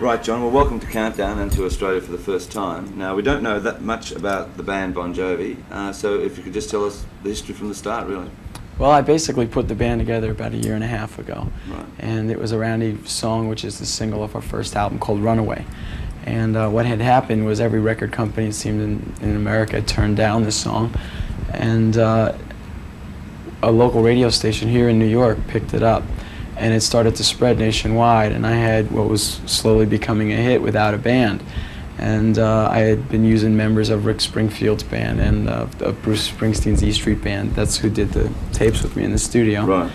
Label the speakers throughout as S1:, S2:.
S1: Right, John, well, welcome to Countdown and to Australia for the first time. Now, we don't know that much about the band Bon Jovi, so if you could just tell us the history from the start, really.
S2: Well, I basically put the band together about 1.5 years ago.
S1: Right.
S2: And it was around a song which is the single of our first album called Runaway. And what had happened was every record company, it seemed, in America had turned down this song. And a local radio station here in New York picked it up. And it started to spread nationwide, and I had what was slowly becoming a hit without a band. And I had been using members of Rick Springfield's band and of Bruce Springsteen's E Street Band. That's who did the tapes with me in the studio.
S1: Right.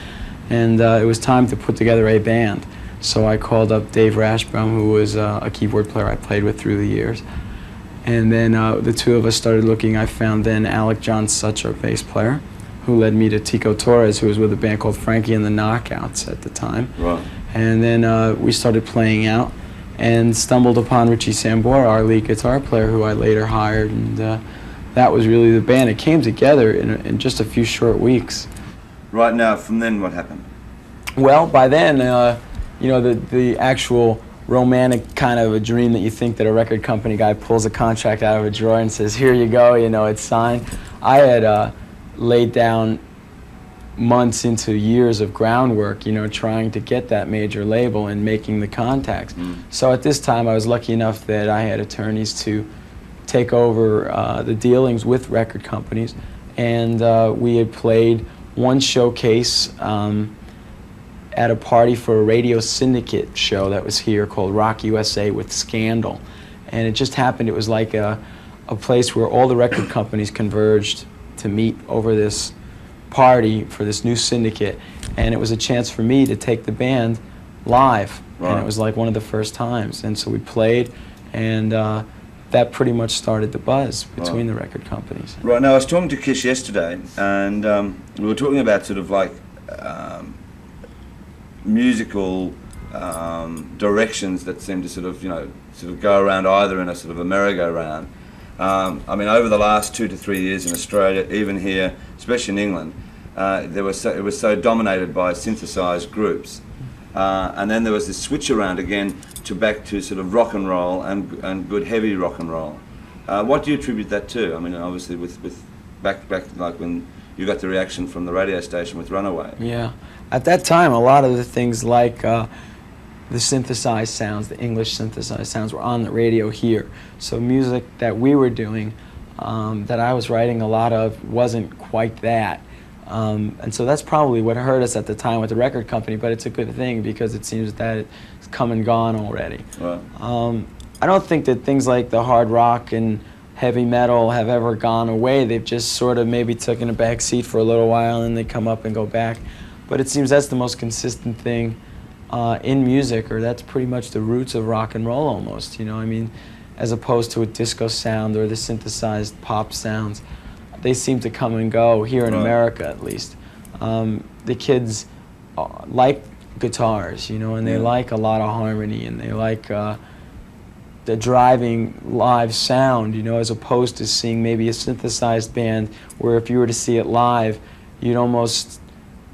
S2: And it was time to put together a band. So I called up Dave Rashbaum, who was a keyboard player I played with through the years. And then the two of us started looking. I found then Alec John Such, our bass player, who led me to Tico Torres, who was with a band called Frankie and the Knockouts at the time.
S1: Right.
S2: And then we started playing out and stumbled upon Richie Sambora, our lead guitar player, who I later hired, and that was really the band. It came together in just a few short weeks.
S1: Right, now, from then what happened?
S2: Well, by then, you know, the actual romantic kind of a dream that you think that a record company guy pulls a contract out of a drawer and says, here you go, you know, it's signed. I had laid down months into years of groundwork, you know, trying to get that major label and making the contacts. So at this time, I was lucky enough that I had attorneys to take over the dealings with record companies, and we had played one showcase at a party for a radio syndicate show that was here called Rock USA with Scandal. And it just happened, it was like a place where all the record companies converged to meet over this party for this new syndicate, and it was a chance for me to take the band live. Right. And it was like one of the first times, and so we played, and that pretty much started the buzz between the record companies.
S1: Right, now I was talking to Kish yesterday, and we were talking about sort of like musical directions that seem to sort of go around either in a sort of a merry-go-round. I mean, over the last 2 to 3 years in Australia, even here, especially in England, it was so dominated by synthesized groups, and then there was this switch around again to back to sort of rock and roll and good heavy rock and roll. What do you attribute that to? I mean, obviously with back like when you got the reaction from the radio station with Runaway.
S2: Yeah, at that time, a lot of the things like the synthesized sounds, the English synthesized sounds, were on the radio here. So music that we were doing, that I was writing a lot of, wasn't quite that. And so that's probably what hurt us at the time with the record company, but it's a good thing because it seems that it's come and gone already.
S1: Right.
S2: I don't think that things like the hard rock and heavy metal have ever gone away. They've just sort of maybe taken a back seat for a little while and they come up and go back. But it seems that's the most consistent thing in music, or that's pretty much the roots of rock and roll almost, you know, I mean, as opposed to a disco sound or the synthesized pop sounds. They seem to come and go here in America, at least. The kids like guitars, you know, and they like a lot of harmony, and they like the driving live sound, you know, as opposed to seeing maybe a synthesized band where if you were to see it live, you'd almost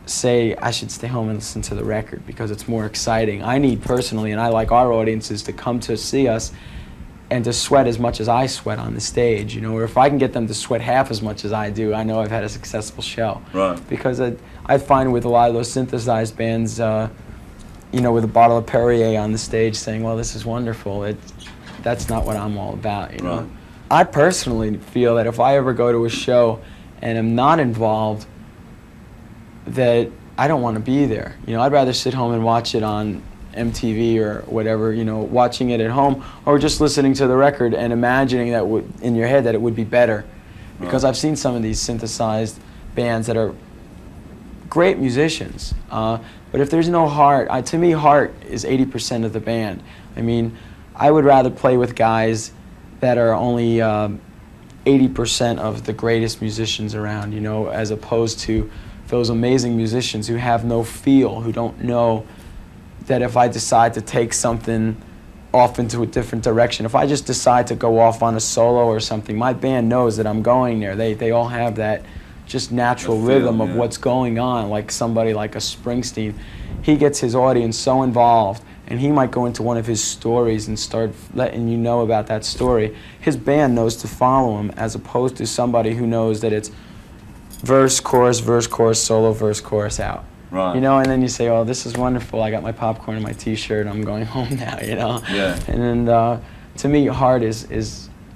S2: say, I should stay home and listen to the record because it's more exciting. I need personally, and I like our audiences to come to see us and to sweat as much as I sweat on the stage, you know, or if I can get them to sweat half as much as I do, I know I've had a successful show.
S1: Right.
S2: Because I find with a lot of those synthesized bands, you know, with a bottle of Perrier on the stage saying, well, this is wonderful, that's not what I'm all about, you know.
S1: Right.
S2: I personally feel that if I ever go to a show and am not involved, that I don't want to be there. You know, I'd rather sit home and watch it on MTV or whatever, you know, watching it at home, or just listening to the record and imagining that in your head that it would be better. Because I've seen some of these synthesized bands that are great musicians, but if there's no heart, to me heart is 80% of the band. I mean, I would rather play with guys that are only 80% of the greatest musicians around, you know, as opposed to those amazing musicians who have no feel, who don't know that if I decide to take something off into a different direction, if I just decide to go off on a solo or something, my band knows that I'm going there. They all have that just natural rhythm of what's going on, like somebody like a Springsteen. He gets his audience so involved and he might go into one of his stories and start letting you know about that story, his band knows to follow him, as opposed to somebody who knows that it's verse, chorus, solo, verse, chorus, out.
S1: Right.
S2: You know, and then you say, oh, this is wonderful. I got my popcorn and my T-shirt. I'm going home now, you know.
S1: Yeah.
S2: And then, to me, heart is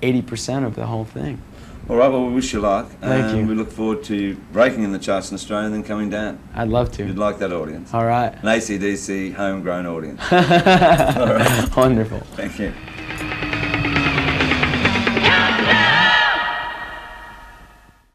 S2: 80% of the whole thing.
S1: All right, well, we wish you luck.
S2: Thank you.
S1: We look forward to you breaking in the charts in Australia and then coming down.
S2: I'd love to.
S1: You'd like that audience.
S2: All right.
S1: An AC/DC homegrown audience. All right.
S2: Wonderful.
S1: Thank you.